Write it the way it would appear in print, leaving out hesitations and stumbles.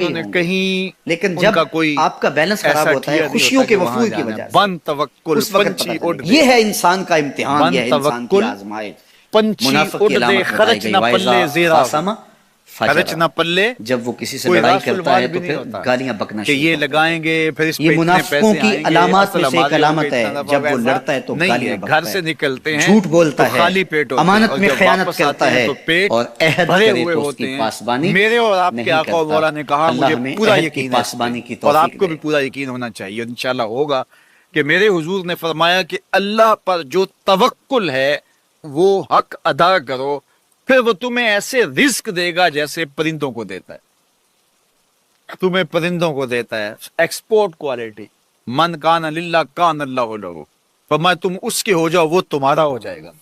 گے انہوں نے ہی ہوں گے، کہیں لیکن ان جب کا کوئی آپ کا بیلنس خراب ایسا ہوتا ہے کیا نہیں خوشیوں ہوتا کے کہ وہاں وفور کی جانا ہے۔ وجہ سے، بن توکل اس وقت پنچھی پتہ اڑ چلے دے، یہ ہے انسان کا امتحان، بن یہ ہے انسان کی توکل آزمائش۔ پنچھی منافق اڑ کی دے، علامت خرچ بتائی گئی، نہ وَإِذَا پلے زیرہ خَاصَمَ خرچ فَجَرَ، نہ پلے، جب وہ کسی سے کوئی لڑائی راس کرتا ہے المال بھی تو نہیں پھر ہوتا گالیاں بکنا کہ شروع یہ کر دیتا لگائیں ہے۔ گے پھر اس یہ پہ اتنے منافقوں پیسے کی آئیں گے، علامات میں اصل سے ایک ہمارے ہوں گے علامت ہے، اتنا دفعہ جب وہ ویسا لڑتا ہے تو نہیں گالیاں ہے۔ گھر بکتا سے ہے، نکلتے ہیں جھوٹ تو بولتا ہے، خالی پیٹ ہوتے ہیں، امانت اور میں جب خیانت واپس کرتا آتے ہیں ہے، تو پیٹ اور عہد بھرے کرے ہوئے تو اس ہوتے کی ہیں۔ پاسبانی میرے اور آپ کے نہیں آقا و کرتا۔ مولا نے کہا اللہ مجھے ہمیں پورا عہد کی یقین ہے اس پہ، پاسبانی کی اور آپ توفیق کو دے۔ بھی پورا یقین ہونا چاہیے، انشاءاللہ ہوگا کہ میرے حضور نے فرمایا کہ اللہ پر جو توکل ہے وہ حق ادا کرو، پھر وہ تمہیں ایسے رزق دے گا جیسے پرندوں کو دیتا ہے، تمہیں پرندوں کو دیتا ہے، ایکسپورٹ کوالٹی۔ من کان للہ کان اللہ لہ، فرمایا تم اس کے ہو جاؤ وہ تمہارا ہو جائے گا۔